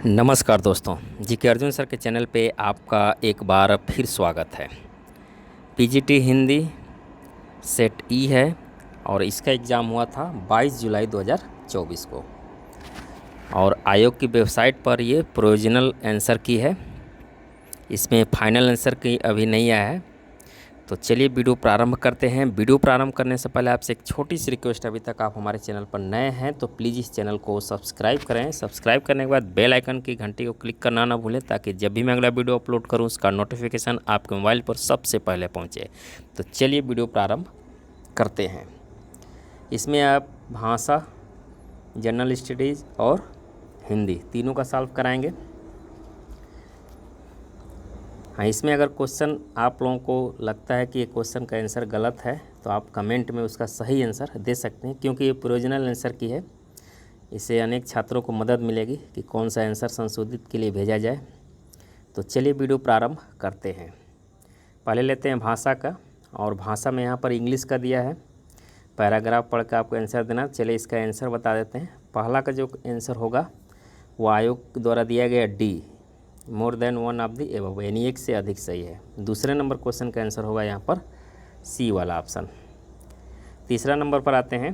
नमस्कार दोस्तों, GK Arjun sir के चैनल पे आपका एक बार फिर स्वागत है। पीजीटी हिंदी सेट ई है और इसका एग्ज़ाम हुआ था 22 जुलाई 2024 को और आयोग की वेबसाइट पर ये प्रोविजनल आंसर की है। इसमें फाइनल आंसर की अभी नहीं आया है। तो चलिए वीडियो प्रारंभ करते हैं। वीडियो प्रारंभ करने से पहले आपसे एक छोटी सी रिक्वेस्ट, अभी तक आप हमारे चैनल पर नए हैं तो प्लीज़ इस चैनल को सब्सक्राइब करें। सब्सक्राइब करने के बाद बेल आइकन की घंटी को क्लिक करना ना भूलें, ताकि जब भी मैं अगला वीडियो अपलोड करूं उसका नोटिफिकेशन आपके मोबाइल पर सबसे पहले पहुंचे। तो चलिए वीडियो प्रारंभ करते हैं। इसमें आप भाषा, जनरल स्टडीज़ और हिंदी तीनों का सॉल्व कराएँगे। हाँ, इसमें अगर क्वेश्चन आप लोगों को लगता है कि ये क्वेश्चन का आंसर गलत है तो आप कमेंट में उसका सही आंसर दे सकते हैं, क्योंकि ये प्रोविजनल आंसर की है। इससे अनेक छात्रों को मदद मिलेगी कि कौन सा आंसर संशोधित के लिए भेजा जाए। तो चलिए वीडियो प्रारंभ करते हैं। पहले लेते हैं भाषा का, और भाषा में यहाँ पर इंग्लिश का दिया है। पैराग्राफ पढ़ कर आपको आंसर देना। चलिए इसका आंसर बता देते हैं। पहला का जो आंसर होगा वो आयोग द्वारा दिया गया D, more than one of the above, यानी एक से अधिक सही है। दूसरे नंबर क्वेश्चन का आंसर होगा यहाँ पर सी वाला ऑप्शन। तीसरा नंबर पर आते हैं।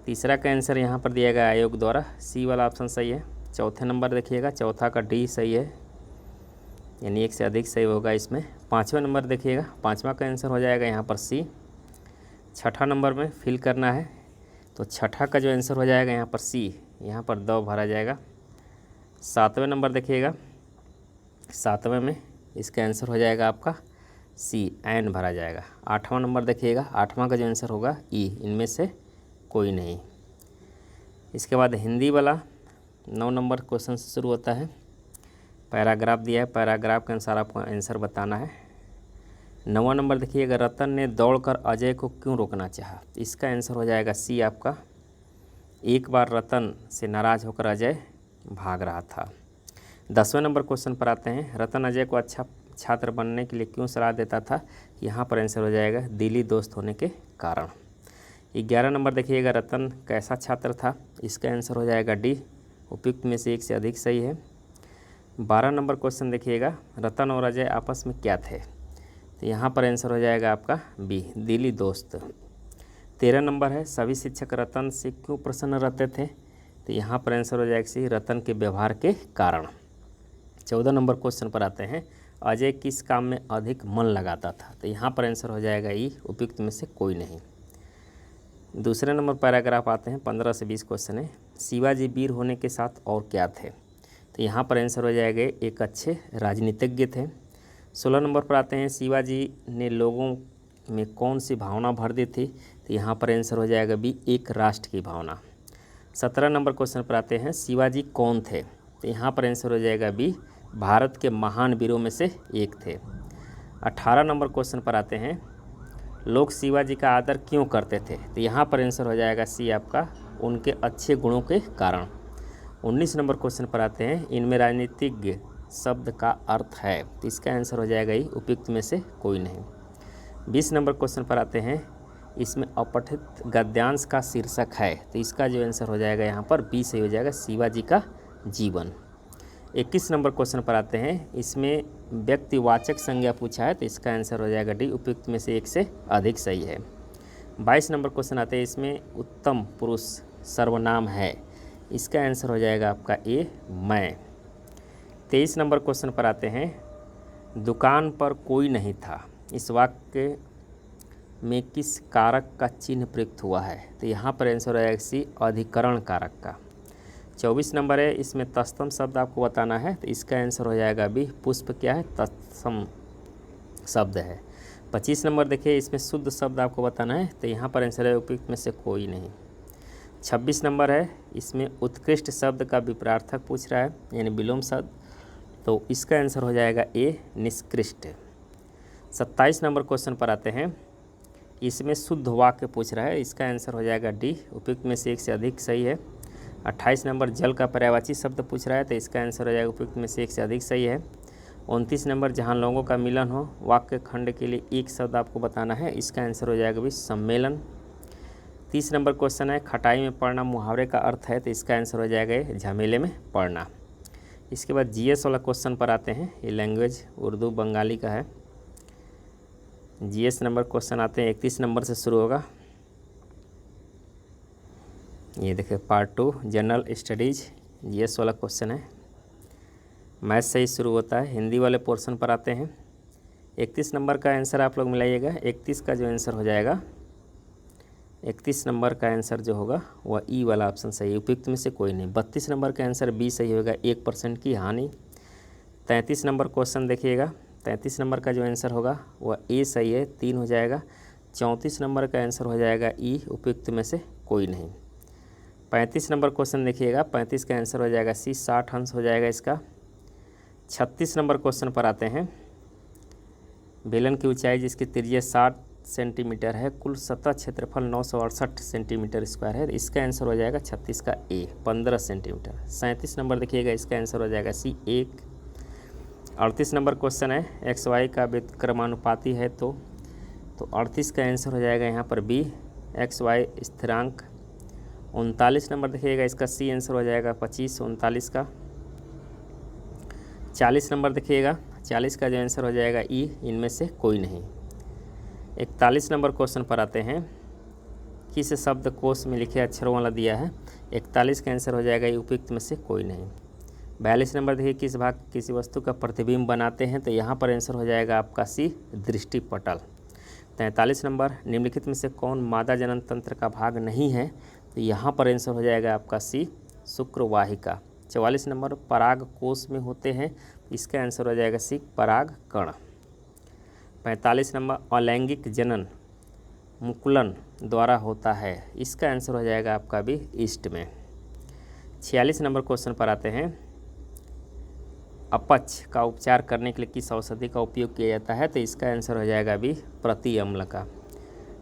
तीसरा का आंसर यहाँ पर दिया गया आयोग द्वारा सी वाला ऑप्शन सही है। चौथे नंबर देखिएगा, चौथा का डी सही है, यानी एक से अधिक सही होगा इसमें। पाँचवें नंबर देखिएगा, पाँचवा का आंसर हो जाएगा यहाँ पर सी। छठा नंबर में फिल करना है तो छठा का जो आंसर हो जाएगा यहाँ पर सी, यहाँ पर दो भरा जाएगा। सातवें नंबर देखिएगा, सातवें में इसका आंसर हो जाएगा आपका सी, एन भरा जाएगा। आठवां नंबर देखिएगा, आठवां का जो आंसर होगा ई, इनमें से कोई नहीं। इसके बाद हिंदी वाला 9 नंबर क्वेश्चन से शुरू होता है। पैराग्राफ दिया है, पैराग्राफ के अनुसार आपको आंसर बताना है। 9वां नंबर देखिएगा, रतन ने दौड़कर अजय को क्यों रोकना चाहा। इसका आंसर हो जाएगा सी आपका। एक बार रतन से नाराज़ होकर अजय भाग रहा था। 10वें नंबर क्वेश्चन पर आते हैं। रतन अजय को अच्छा छात्र बनने के लिए क्यों सलाह देता था। यहाँ पर आंसर हो जाएगा दिली दोस्त होने के कारण। 11 नंबर देखिएगा, रतन कैसा छात्र था। इसका आंसर हो जाएगा डी, उपयुक्त में से एक से अधिक सही है। 12 नंबर क्वेश्चन देखिएगा, रतन और अजय आपस में क्या थे। तो यहाँ पर आंसर हो जाएगा आपका बी, दिली दोस्त। 13 नंबर है, सभी शिक्षक रतन से क्यों प्रसन्न रहते थे। तो यहाँ पर आंसर हो जाएगा सी, रतन के व्यवहार के कारण। 14 नंबर क्वेश्चन पर आते हैं। अजय किस काम में अधिक मन लगाता था। तो यहाँ पर आंसर हो जाएगा ई, उपयुक्त में से कोई नहीं। दूसरे नंबर पैराग्राफ आते हैं। 15 से 20 क्वेश्चन है। शिवाजी वीर होने के साथ और क्या थे। तो यहाँ पर आंसर हो जाएगा एक अच्छे राजनीतिज्ञ थे। 16 नंबर पर आते हैं। शिवाजी ने लोगों में कौन सी भावना भर दी थी। तो यहाँ पर आंसर हो जाएगा बी, एक राष्ट्र की भावना। 17 नंबर क्वेश्चन पर आते हैं। शिवाजी कौन थे। तो यहाँ पर आंसर हो जाएगा बी, भारत के महान वीरों में से एक थे। 18 नंबर क्वेश्चन पर आते हैं। लोग शिवाजी का आदर क्यों करते थे। तो यहाँ पर आंसर हो जाएगा सी आपका, उनके अच्छे गुणों के कारण। 19 नंबर क्वेश्चन पर आते हैं। इनमें राजनीतिज्ञ शब्द का अर्थ है। तो इसका आंसर हो जाएगा ही, उपयुक्त में से कोई नहीं। 20 नंबर क्वेश्चन पर आते हैं। इसमें अपठित गद्यांश का शीर्षक है। तो इसका जो आंसर हो जाएगा यहाँ पर बी सही हो जाएगा, शिवाजी का जीवन। 21 नंबर क्वेश्चन पर आते हैं। इसमें व्यक्तिवाचक संज्ञा पूछा है। तो इसका आंसर हो जाएगा डी, उपयुक्त में से एक से अधिक सही है। 22 नंबर क्वेश्चन आते हैं। इसमें उत्तम पुरुष सर्वनाम है। इसका आंसर हो जाएगा आपका ए, मैं। 23 नंबर क्वेश्चन पर आते हैं। दुकान पर कोई नहीं था, इस वाक्य में किस कारक का चिन्ह प्रयुक्त हुआ है। तो यहाँ पर आंसर हो जाएगा सी, अधिकरण कारक का। 24 नंबर है। इसमें तत्सम शब्द आपको बताना है। तो इसका आंसर हो जाएगा बी, पुष्प क्या है, तत्सम शब्द है। 25 नंबर देखिए, इसमें शुद्ध शब्द आपको बताना है। तो यहाँ पर आंसर है उपयुक्त में से कोई नहीं। 26 नंबर है। इसमें उत्कृष्ट शब्द का विपरीतार्थक पूछ रहा है, यानी विलोम शब्द। तो इसका आंसर हो जाएगा ए, निष्कृष्ट। 27 नंबर क्वेश्चन पर आते हैं। इसमें शुद्ध वाक्य पूछ रहा है। इसका आंसर हो जाएगा डी, उपयुक्त में से एक से अधिक सही है। 28 नंबर जल का पर्यायवाची शब्द पूछ रहा है। तो इसका आंसर हो जाएगा उपयुक्त में से एक से अधिक सही है। 29 नंबर जहां लोगों का मिलन हो, वाक्य खंड के लिए एक शब्द आपको बताना है। इसका आंसर हो जाएगा भी सम्मेलन। 30 नंबर क्वेश्चन है, खटाई में पड़ना मुहावरे का अर्थ है, तो इसका आंसर हो जाएगा ये झमेले में पड़ना। इसके बाद जीएस वाला क्वेश्चन पर आते हैं। ये लैंग्वेज उर्दू बंगाली का है। जीएस नंबर क्वेश्चन आते हैं, 31 नंबर से शुरू होगा। ये देखिए पार्ट 2 जनरल स्टडीज जीएस वाला क्वेश्चन है। मैथ से ही शुरू होता है। हिंदी वाले पोर्शन पर आते हैं। 31 नंबर का आंसर आप लोग मिलाइएगा। 31 का जो आंसर हो जाएगा, 31 नंबर का आंसर जो होगा वह ई वाला ऑप्शन सही है, उपयुक्त में से कोई नहीं। 32 नंबर का आंसर बी सही होगा, 1% की हानि। 33 नंबर क्वेश्चन देखिएगा, 33 नंबर का जो आंसर होगा वह ए सही है, 3 हो जाएगा। 34 नंबर का आंसर हो जाएगा ई, उपयुक्त में से कोई नहीं। 35 नंबर क्वेश्चन देखिएगा, 35 का आंसर हो जाएगा सी, 60 अंश हो जाएगा इसका। 36 नंबर क्वेश्चन पर आते हैं। बेलन की ऊंचाई जिसकी त्रिज्या 60 सेंटीमीटर है, कुल सतह क्षेत्रफल 968 सेंटीमीटर स्क्वायर है, इसका आंसर हो जाएगा 36 का ए, 15 सेंटीमीटर। 37 नंबर देखिएगा, इसका आंसर हो जाएगा सी, 1। 38 नंबर क्वेश्चन है, एक्स वाई का व्युत्क्रमानुपाती है, तो 38 का आंसर हो जाएगा यहाँ पर बी, एक्स वाई स्थिरांक। 39 नंबर देखिएगा, इसका सी आंसर हो जाएगा 25, 39 का। 40 नंबर देखिएगा, 40 का जो आंसर हो जाएगा ई, इनमें से कोई नहीं। 41 नंबर क्वेश्चन पर आते हैं। किस शब्द कोश में लिखे अक्षरों वाला दिया है, 41 का आंसर हो जाएगा ये, उपयुक्त में से कोई नहीं। 42 नंबर देखिए, किस भाग किसी वस्तु का प्रतिबिंब बनाते हैं, तो यहाँ पर आंसर हो जाएगा आपका सी, दृष्टिपटल। 43 नंबर, निम्नलिखित में से कौन मादा जनन तंत्र का भाग नहीं है, तो यहाँ पर आंसर हो जाएगा आपका सी, शुक्रवाहिका। 44 नंबर, पराग कोश में होते हैं, इसका आंसर हो जाएगा सी, पराग कण। 45 नंबर, अलैंगिक जनन मुकुलन द्वारा होता है, इसका आंसर हो जाएगा आपका भी ईस्ट में। 46 नंबर क्वेश्चन पर आते हैं। अपच का उपचार करने के लिए किस औषधि का उपयोग किया जाता है, तो इसका आंसर हो जाएगा भी प्रति अम्ल का।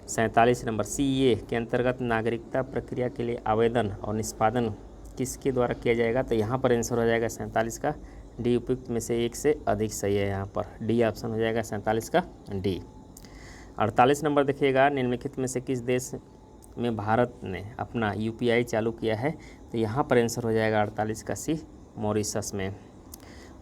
47 नंबर, सीए के अंतर्गत नागरिकता प्रक्रिया के लिए आवेदन और निष्पादन किसके द्वारा किया जाएगा, तो यहाँ पर आंसर हो जाएगा 47 का डी, उपयुक्त में से एक से अधिक सही है, यहाँ पर डी ऑप्शन हो जाएगा 47 का डी। 48 नंबर देखिएगा, निम्नलिखित में से किस देश में भारत ने अपना यूपीआई चालू किया है, तो यहाँ पर आंसर हो जाएगा 48 का सी, मॉरिशस में।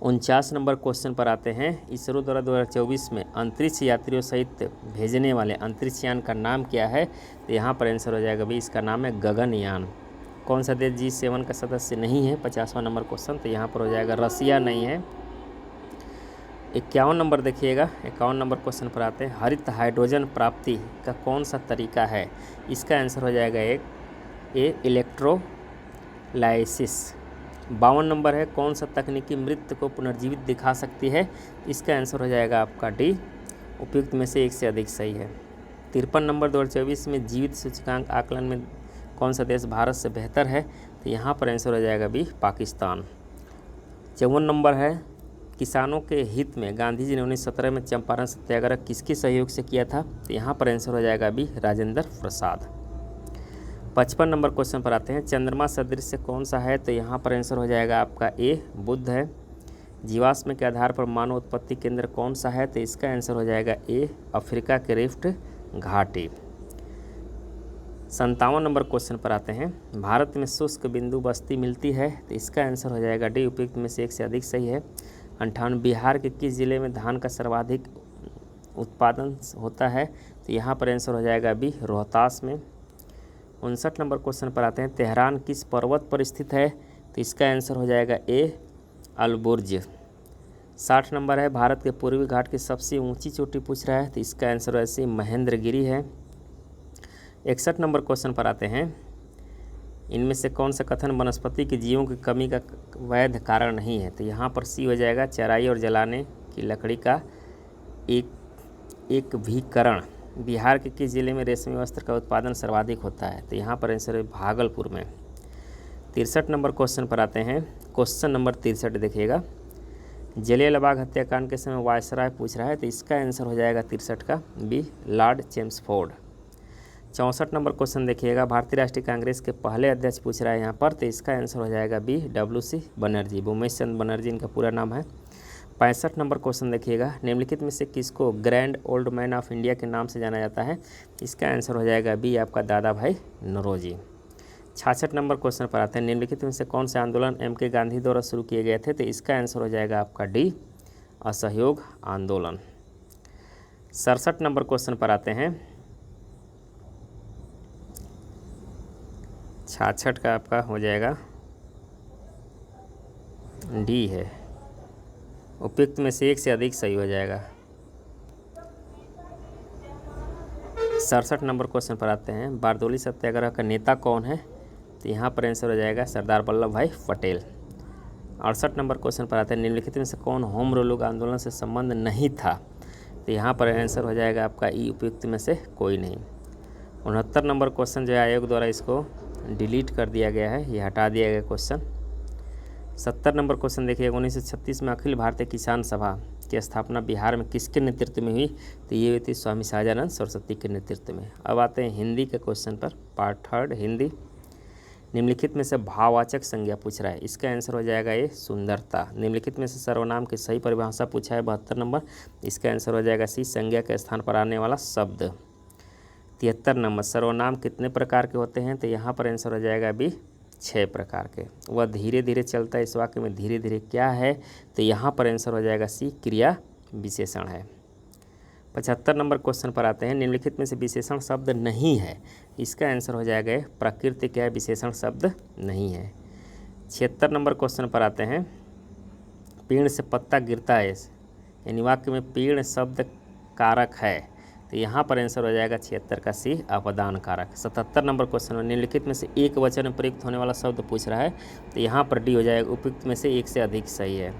49 नंबर क्वेश्चन पर आते हैं। इसरो द्वारा 2024 में अंतरिक्ष यात्रियों सहित भेजने वाले अंतरिक्ष यान का नाम क्या है, तो यहाँ पर आंसर हो जाएगा भी, इसका नाम है गगनयान। कौन सा देश G7 का सदस्य नहीं है, 50वां नंबर क्वेश्चन, तो यहाँ पर हो जाएगा रसिया नहीं है। 51 नंबर देखिएगा, 51 नंबर क्वेश्चन पर आते हैं। हरित हाइड्रोजन प्राप्ति का कौन सा तरीका है, इसका आंसर हो जाएगा एक, ए, इलेक्ट्रोलाइसिस। 52 नंबर है, कौन सा तकनीकी मृत को पुनर्जीवित दिखा सकती है, इसका आंसर हो जाएगा आपका डी, उपयुक्त में से एक से अधिक सही है। 53 नंबर, 2024 में जीवित सूचकांक आकलन में कौन सा देश भारत से बेहतर है, तो यहाँ पर आंसर हो जाएगा बी, पाकिस्तान। 54 नंबर है, किसानों के हित में गांधी जी ने 1917 में चंपारण सत्याग्रह किसके सहयोग से किया था, तो यहाँ पर आंसर हो जाएगा B, Rajendra Prasad. 55 number question पर आते हैं। चंद्रमा सदृश कौन सा है, तो यहाँ पर आंसर हो जाएगा आपका ए, बुध है। जीवाश्म के आधार पर मानव उत्पत्ति केंद्र कौन सा है, तो इसका आंसर हो जाएगा ए, अफ्रीका के रिफ्ट घाटी। 57 नंबर क्वेश्चन पर आते हैं। भारत में शुष्क बिंदु बस्ती मिलती है, तो इसका आंसर हो जाएगा डी, उपयुक्त में से एक से अधिक सही है। 58, बिहार के किस जिले में धान का सर्वाधिक उत्पादन होता है, तो यहाँ पर आंसर हो जाएगा बी, रोहतास में। 59 नंबर क्वेश्चन पर आते हैं। तेहरान किस पर्वत पर स्थित है, तो इसका आंसर हो जाएगा ए, अलबुर्ज। 60 नंबर है, भारत के पूर्वी घाट की सबसे ऊंची चोटी पूछ रहा है, तो इसका आंसर वैसे महेंद्रगिरी है। 61 नंबर क्वेश्चन पर आते हैं। इनमें से कौन सा कथन वनस्पति के जीवों की कमी का वैध कारण नहीं है, तो यहाँ पर सी हो जाएगा, चराई और जलाने की लकड़ी का एक भीकरण। बिहार के किस जिले में रेशमी वस्त्र का उत्पादन सर्वाधिक होता है, तो यहाँ पर आंसर है भागलपुर में। 63 नंबर क्वेश्चन पर आते हैं। क्वेश्चन नंबर 63 देखिएगा, जलियांवाला हत्याकांड के समय वायसराय पूछ रहा है, तो इसका आंसर हो जाएगा 63 का B, lord Chelmsford. 64 number question देखिएगा, भारतीय राष्ट्रीय कांग्रेस के पहले अध्यक्ष पूछ रहा है यहाँ पर, तो इसका आंसर हो जाएगा बी, WC बनर्जी, भूमेश चंद्र बनर्जी इनका पूरा नाम है। 65 नंबर क्वेश्चन देखिएगा, निम्नलिखित में से किसको grand old man of India के नाम से जाना जाता है? इसका आंसर हो जाएगा बी आपका दादा भाई नौरोजी। 66 नंबर क्वेश्चन पर आते हैं, निम्नलिखित में से कौन से आंदोलन एम के गांधी द्वारा शुरू किए गए थे? तो इसका आंसर हो जाएगा आपका डी असहयोग आंदोलन। 67 नंबर क्वेश्चन पर आते हैं, 66 का आपका हो जाएगा डी है, उपयुक्त में से एक से अधिक सही हो जाएगा। 67 नंबर क्वेश्चन पर आते हैं, बारदोली सत्याग्रह का नेता कौन है? तो यहाँ पर आंसर हो जाएगा सरदार वल्लभ भाई पटेल। 68 नंबर क्वेश्चन पर आते हैं, निम्नलिखित में से कौन होम रूल आंदोलन से संबंध नहीं था? तो यहाँ पर आंसर हो जाएगा आपका ई, उपयुक्त में से कोई नहीं। 69 नंबर क्वेश्चन जो है आयोग द्वारा इसको डिलीट कर दिया गया है, ये हटा दिया गया क्वेश्चन। 70 नंबर क्वेश्चन देखिए, 1936 में अखिल भारतीय किसान सभा की स्थापना बिहार में किसके नेतृत्व में हुई? तो ये हुई थी स्वामी सहजानंद सरस्वती के नेतृत्व में। अब आते हैं हिंदी के क्वेश्चन पर, पार्ट 3 हिंदी। निम्नलिखित में से भाववाचक संज्ञा पूछ रहा है, इसका आंसर हो जाएगा ये सुंदरता। निम्नलिखित में से सर्वनाम की सही परिभाषा पूछा है 72 नंबर, इसका आंसर हो जाएगा सी, संज्ञा के स्थान पर आने वाला शब्द। 73 नंबर, सर्वनाम कितने प्रकार के होते हैं? तो यहाँ पर आंसर हो जाएगा बी, 6 प्रकार के। वह धीरे धीरे चलता है, इस वाक्य में धीरे धीरे क्या है? तो यहाँ पर आंसर हो जाएगा सी, क्रिया विशेषण है। 75 नंबर क्वेश्चन पर आते हैं, निम्नलिखित में से विशेषण शब्द नहीं है, इसका आंसर हो जाएगा प्रकृति क्या है, विशेषण शब्द नहीं है। 76 नंबर क्वेश्चन पर आते हैं, पेड़ से पत्ता गिरता है, यानी वाक्य में पेड़ शब्द कारक है, तो यहाँ पर आंसर हो जाएगा 76 का सी, अपदान कारक। 77 नंबर क्वेश्चन में निम्नलिखित में से एक वचन में प्रयुक्त होने वाला शब्द पूछ रहा है, तो यहाँ पर डी हो जाएगा, उपयुक्त में से एक से अधिक सही है।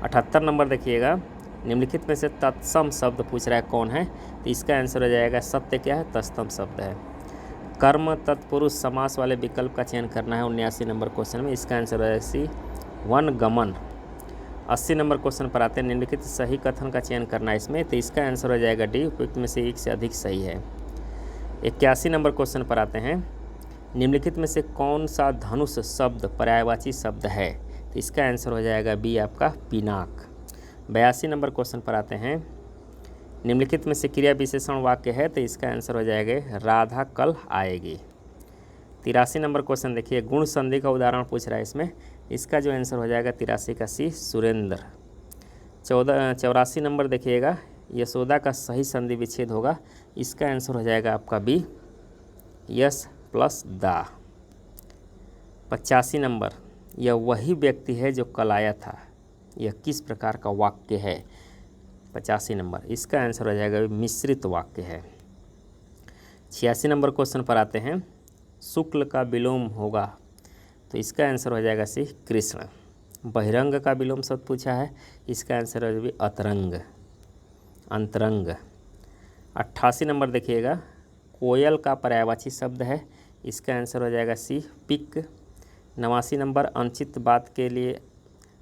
78 नंबर देखिएगा, निम्नलिखित में से तत्सम शब्द पूछ रहा है कौन है? तो इसका आंसर हो जाएगा सत्य क्या है, तत्सम शब्द है। कर्म तत्पुरुष समास वाले विकल्प का चयन करना है 79 नंबर क्वेश्चन में, इसका आंसर हो जाएगा सी, वनगमन। 80 नंबर क्वेश्चन पर आते हैं, निम्नलिखित सही कथन का चयन करना है इसमें, तो इसका आंसर हो जाएगा डी, उपयुक्त में से एक से अधिक सही है। 81 नंबर क्वेश्चन पर आते हैं, निम्नलिखित में से कौन सा धनुष शब्द पर्यायवाची शब्द है? तो इसका आंसर हो जाएगा बी, आपका पिनाक। 82 नंबर क्वेश्चन पर आते हैं, निम्नलिखित में से क्रिया विशेषण वाक्य है, तो इसका आंसर हो जाएगा राधा कल आएगी। 83 नंबर क्वेश्चन देखिए, गुण संधि का उदाहरण पूछ रहा है इसमें, इसका जो आंसर हो जाएगा 83 का सी, सुरेंद्र। 84 नंबर देखिएगा, यशोदा का सही संधि विच्छेद होगा, इसका आंसर हो जाएगा आपका बी, यस प्लस दा। 85 नंबर, यह वही व्यक्ति है जो कल आया था, यह किस प्रकार का वाक्य है? 85 नंबर, इसका आंसर हो जाएगा मिश्रित वाक्य है। 86 नंबर क्वेश्चन पर आते हैं, शुक्ल का विलोम होगा, तो इसका आंसर हो जाएगा सी, कृष्ण। बहिरंग का विलोम शब्द पूछा है, इसका आंसर हो जाएगा अतरंग, अंतरंग। 88 नंबर देखिएगा, कोयल का पर्यायवाची शब्द है, इसका आंसर हो जाएगा सी, पिक। 89 नंबर, अनुचित बात के लिए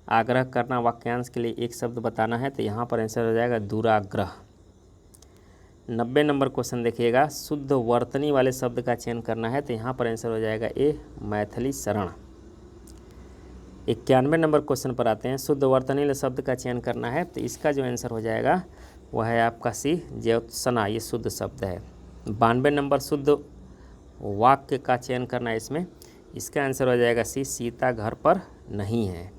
आग्रह करना, वाक्यांश के लिए एक शब्द बताना है, तो यहाँ पर आंसर हो जाएगा दुराग्रह। 90 नंबर क्वेश्चन देखिएगा, शुद्ध वर्तनी वाले शब्द का चयन करना है, तो यहाँ पर आंसर हो जाएगा ए, मैथिली शरण। 91 नंबर क्वेश्चन पर आते हैं, शुद्ध वर्तनी वाले शब्द का चयन करना है, तो इसका जो आंसर हो जाएगा वह है आपका सी, ज्योत्सना, ये शुद्ध शब्द है। 92 नंबर, शुद्ध वाक्य का चयन करना है इसमें, इसका आंसर हो जाएगा सी, सीता घर पर नहीं है।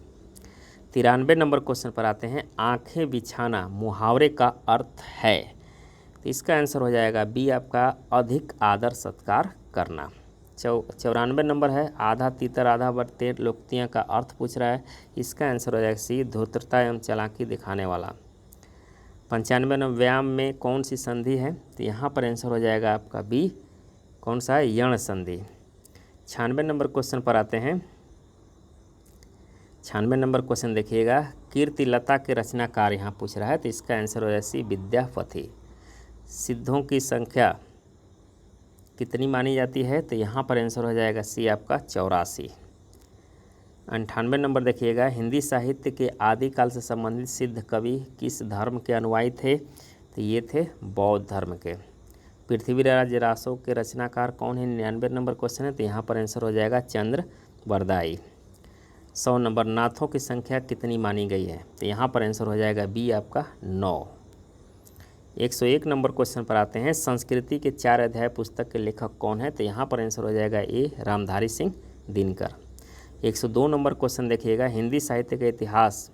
93 नंबर क्वेश्चन पर आते हैं, आंखें बिछाना मुहावरे का अर्थ है, तो इसका आंसर हो जाएगा बी, आपका अधिक आदर सत्कार करना। 94 नंबर है, आधा तीतर आधा बटेर लोकोक्तियाँ का अर्थ पूछ रहा है, इसका आंसर हो जाएगा सी, धूर्तता एवं चालाकी दिखाने वाला। 95 नंबर, व्यायाम में कौन सी संधि है? तो यहाँ पर आंसर हो जाएगा आपका बी, कौन सा है, यण संधि। 96 नंबर क्वेश्चन पर आते हैं, 96 नंबर क्वेश्चन देखिएगा, कीर्तिलता के रचनाकार यहाँ पूछ रहा है, तो इसका आंसर हो जाएगा सी, विद्यापति। सिद्धों की संख्या कितनी मानी जाती है? तो यहाँ पर आंसर हो जाएगा सी, आपका 84। 98 नंबर देखिएगा, हिंदी साहित्य के आदिकाल से संबंधित सिद्ध कवि किस धर्म के अनुयायी थे? तो ये थे बौद्ध धर्म के। पृथ्वीराज रासो के रचनाकार कौन है? 99 नंबर क्वेश्चन है, तो यहाँ पर आंसर हो जाएगा चंद्र बरदाई। 100 नंबर, नाथों की संख्या कितनी मानी गई है? तो यहाँ पर आंसर हो जाएगा बी आपका 9। 101 नंबर क्वेश्चन पर आते हैं, संस्कृति के 4 अध्याय पुस्तक के लेखक कौन है? तो यहाँ पर आंसर हो जाएगा ए रामधारी सिंह दिनकर। 102 नंबर क्वेश्चन देखिएगा, हिंदी साहित्य का इतिहास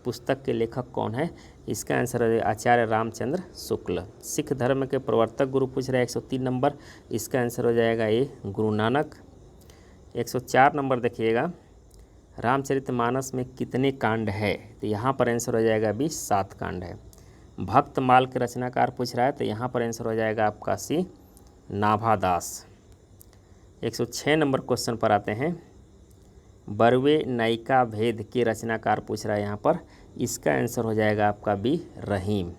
पुस्तक के लेखक कौन है? इसका आंसर है आचार्य रामचंद्र शुक्ल। सिख धर्म के प्रवर्तक गुरु पूछ रहे हैं 103 नंबर, इसका आंसर हो जाएगा ए गुरु नानक। 104 नंबर देखिएगा, रामचरितमानस में कितने कांड है? तो यहाँ पर आंसर हो जाएगा बी 7 कांड है। भक्तमाल के रचनाकार पूछ रहा है, तो यहाँ पर आंसर हो जाएगा आपका सी नाभादास। 106 नंबर क्वेश्चन पर आते हैं, बरवे नायिका भेद के रचनाकार पूछ रहा है यहाँ पर, इसका आंसर हो जाएगा आपका बी रहीम।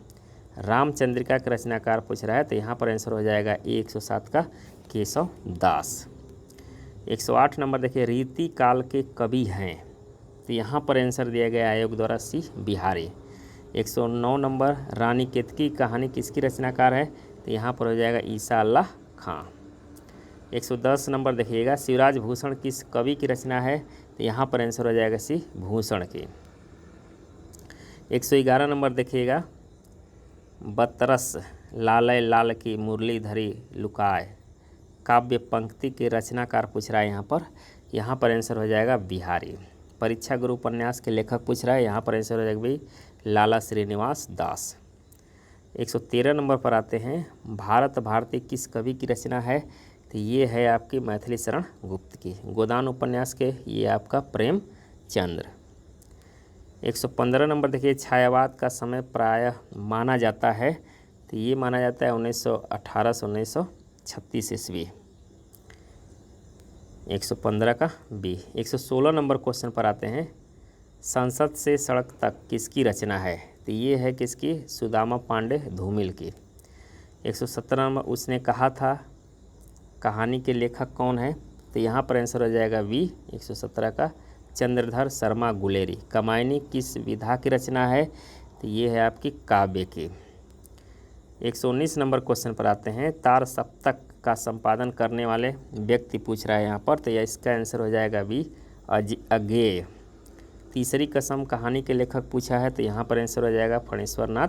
रामचंद्रिका के रचनाकार पूछ रहा है, तो यहाँ पर आंसर हो जाएगा ए 107 का केशव दास। 108 नंबर देखिए, रीति काल के कवि हैं, तो यहाँ पर आंसर दिया गया आयोग द्वारा सी बिहारी। 109 नंबर, रानी केतकी कहानी किसकी रचनाकार है? तो यहाँ पर हो जाएगा ईसा अल्लाह खां। 110 नंबर देखिएगा, शिवराज भूषण किस कवि की रचना है? तो यहाँ पर आंसर हो जाएगा सी भूषण की। 111 नंबर देखिएगा, बतरस लालय लाल की मुरली धरी लुकाए काव्य पंक्ति के रचनाकार पूछ रहा है यहाँ पर आंसर हो जाएगा बिहारी। परीक्षा गुरु उपन्यास के लेखक पूछ रहा है, यहाँ पर आंसर हो जाएगा भाई लाला श्रीनिवास दास। 113 नंबर पर आते हैं, भारत भारती किस कवि की रचना है? तो ये है आपकी मैथिली शरण गुप्त की। गोदान उपन्यास के ये आपका प्रेमचंद्र। 115 नंबर देखिए, छायावाद का समय प्रायः माना जाता है, तो ये माना जाता है 1918 से 1936 ईस्वी। 115 का बी। 116 नंबर क्वेश्चन पर आते हैं, संसद से सड़क तक किसकी रचना है? तो ये है किसकी? सुदामा पांडे धूमिल की। 117 नंबर, उसने कहा था कहानी के लेखक कौन है? तो यहाँ पर आंसर हो जाएगा बी 117 का चंद्रधर शर्मा गुलेरी। कमायनी किस विधा की रचना है? तो ये है आपकी काव्य की। 119 नंबर क्वेश्चन पर आते हैं, तार सप्तक का संपादन करने वाले व्यक्ति पूछ रहा है यहाँ पर, तो यह इसका आंसर हो जाएगा बी अज्ञेय। तीसरी कसम कहानी के लेखक पूछा है, तो यहाँ पर आंसर हो जाएगा फणेश्वर नाथ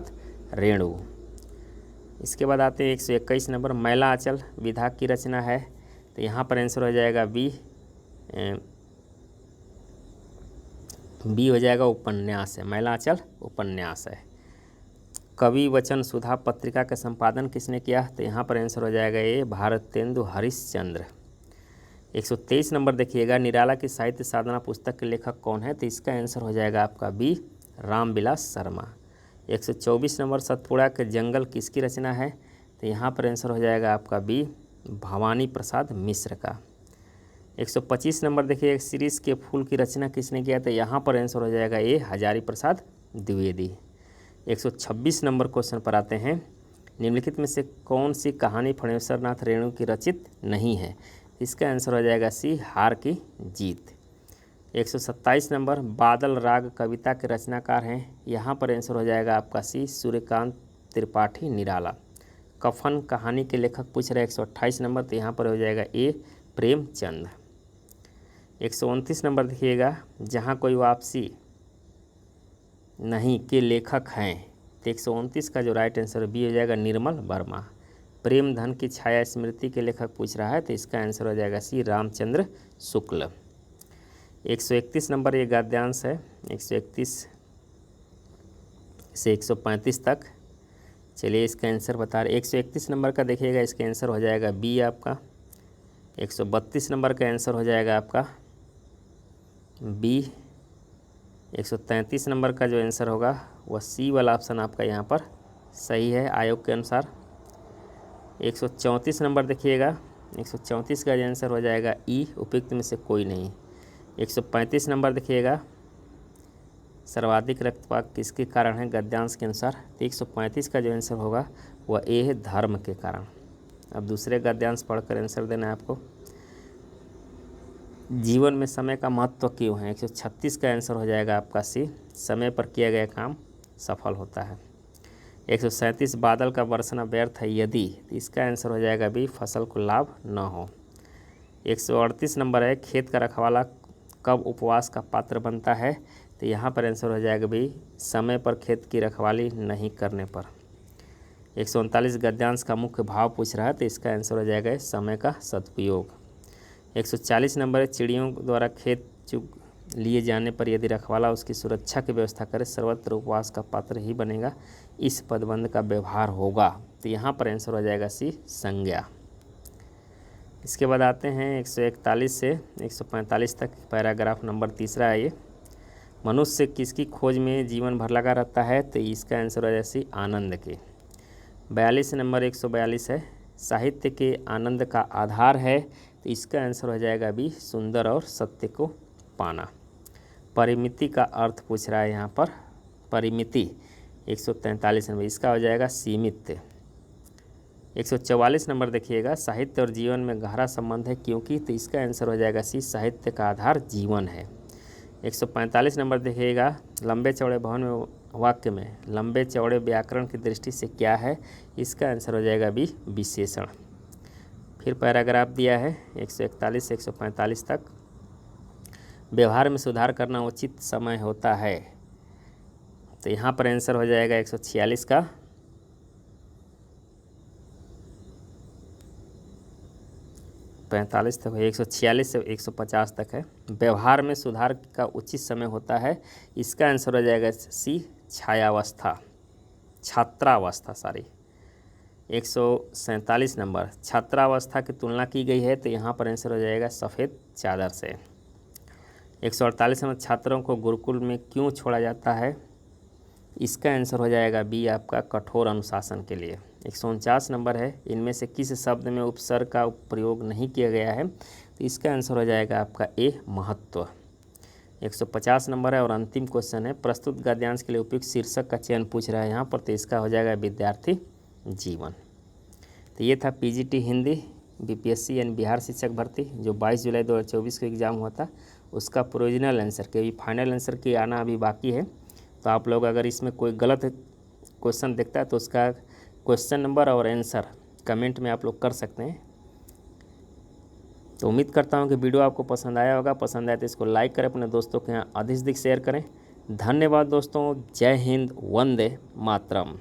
रेणु। इसके बाद आते हैं 121 नंबर, मैला आंचल विधा की रचना है, तो यहाँ पर आंसर हो जाएगा बी हो जाएगा उपन्यास है, मैला आंचल उपन्यास है। कवि वचन सुधा पत्रिका का संपादन किसने किया? तो यहाँ पर आंसर हो जाएगा ये भारतेंदु हरिश्चंद्र। 123 नंबर देखिएगा, निराला की साहित्य साधना पुस्तक के लेखक कौन है? तो इसका आंसर हो जाएगा आपका बी रामविलास शर्मा। 124 नंबर, सतपुड़ा के जंगल किसकी रचना है? तो यहाँ पर आंसर हो जाएगा आपका बी भवानी प्रसाद मिश्र का। 125 नंबर देखिए, एक शिरीष के फूल की रचना किसने किया? तो यहाँ पर आंसर हो जाएगा ये हजारी प्रसाद द्विवेदी। 126 नंबर क्वेश्चन पर आते हैं, निम्नलिखित में से कौन सी कहानी फणेश्वर नाथ रेणु की रचित नहीं है? इसका आंसर हो जाएगा सी हार की जीत। 127 नंबर, बादल राग कविता के रचनाकार हैं, यहाँ पर आंसर हो जाएगा आपका सी सूर्यकांत त्रिपाठी निराला। कफन कहानी के लेखक पूछ रहे 128 नंबर, तो यहाँ पर हो जाएगा ए प्रेमचंद। 129 नंबर देखिएगा, जहाँ कोई वापसी नहीं के लेखक हैं, तो 129 का जो राइट आंसर बी हो जाएगा निर्मल वर्मा। प्रेम धन की छाया स्मृति के लेखक पूछ रहा है, तो इसका आंसर हो जाएगा सी रामचंद्र शुक्ल। 131 नंबर ये गद्यांश है, 131 से 135 तक। चलिए इसका आंसर बता रहे। 131 नंबर का देखिएगा, इसका आंसर हो जाएगा बी आपका। 132 नंबर का आंसर हो जाएगा आपका बी। 133 नंबर का जो आंसर होगा वह सी वाला ऑप्शन आपका यहाँ पर सही है आयोग के अनुसार। 134 नंबर देखिएगा, 134 का जो आंसर हो जाएगा ई, उपयुक्त में से कोई नहीं। 135 नंबर देखिएगा, सर्वाधिक रक्तपात किसके कारण है गद्यांश के अनुसार? तो 135 का जो आंसर होगा वह ए है धर्म के कारण। अब दूसरे गद्यांश पढ़कर आंसर देना है आपको। जीवन में समय का महत्व क्यों है? 136 का आंसर हो जाएगा आपका सी, समय पर किया गया काम सफल होता है। 137 बादल का बरसना व्यर्थ है यदि, तो इसका आंसर हो जाएगा बी फसल को लाभ न हो। 138 नंबर है, खेत का रखवाला कब उपवास का पात्र बनता है, तो यहाँ पर आंसर हो जाएगा भाई समय पर खेत की रखवाली नहीं करने पर। 139 गद्यांश का मुख्य भाव पूछ रहा है, तो इसका आंसर हो जाएगा समय का सदुपयोग। 140 नंबर है, चिड़ियों द्वारा खेत चुग लिए जाने पर यदि रखवाला उसकी सुरक्षा की व्यवस्था करे सर्वत्र उपवास का पात्र ही बनेगा, इस पदबंध का व्यवहार होगा। तो यहाँ पर आंसर हो जाएगा सी संज्ञा। इसके बाद आते हैं 141 से 145 तक पैराग्राफ नंबर 3 है ये। मनुष्य किसकी खोज में जीवन भर लगा रहता है, तो इसका आंसर हो जाएगा सी आनंद के। 42 नंबर 142 है, साहित्य के आनंद का आधार है, तो इसका आंसर हो जाएगा भी सुंदर और सत्य को पाना। परिमिति का अर्थ पूछ रहा है यहाँ पर, परिमिति 143 नंबर, इसका हो जाएगा सीमित। 144 नंबर देखिएगा, साहित्य और जीवन में गहरा संबंध है क्योंकि, तो इसका आंसर हो जाएगा सी साहित्य का आधार जीवन है। 145 नंबर देखिएगा, लंबे चौड़े भवन में वाक्य में लंबे चौड़े व्याकरण की दृष्टि से क्या है, इसका आंसर हो जाएगा भी विशेषण। फिर पैराग्राफ दिया है 141 से 145 तक, व्यवहार में सुधार करना उचित समय होता है, तो यहाँ पर आंसर हो जाएगा 146 का 45 तक, 146 से 150 तक है। व्यवहार में सुधार का उचित समय होता है, इसका आंसर हो जाएगा सी छायावस्था, छात्रावस्था सॉरी। 147 नंबर, छात्रावस्था की तुलना की गई है, तो यहाँ पर आंसर हो जाएगा सफ़ेद चादर से। 148 नंबर, छात्रों को गुरुकुल में क्यों छोड़ा जाता है, इसका आंसर हो जाएगा बी आपका कठोर अनुशासन के लिए। 149 नंबर है, इनमें से किस शब्द में उपसर्ग का प्रयोग नहीं किया गया है, तो इसका आंसर हो जाएगा आपका ए महत्व। 150 नंबर है और अंतिम क्वेश्चन है, प्रस्तुत गद्यांश के लिए उपयुक्त शीर्षक का चयन पूछ रहा है यहाँ पर, तो इसका हो जाएगा विद्यार्थी जीवन। तो ये था पीजीटी हिंदी बीपीएससी यानी बिहार शिक्षक भर्ती जो 22 जुलाई 2024 को एग्ज़ाम हुआ था, उसका प्रोविजनल आंसर के भी फाइनल आंसर की आना अभी बाकी है। तो आप लोग अगर इसमें कोई गलत क्वेश्चन देखता है तो उसका क्वेश्चन नंबर और आंसर कमेंट में आप लोग कर सकते हैं। तो उम्मीद करता हूँ कि वीडियो आपको पसंद आया होगा, पसंद आए तो इसको लाइक करें, अपने दोस्तों के यहाँ अधिक से अधिक शेयर करें। धन्यवाद दोस्तों, जय हिंद, वंदे मातरम।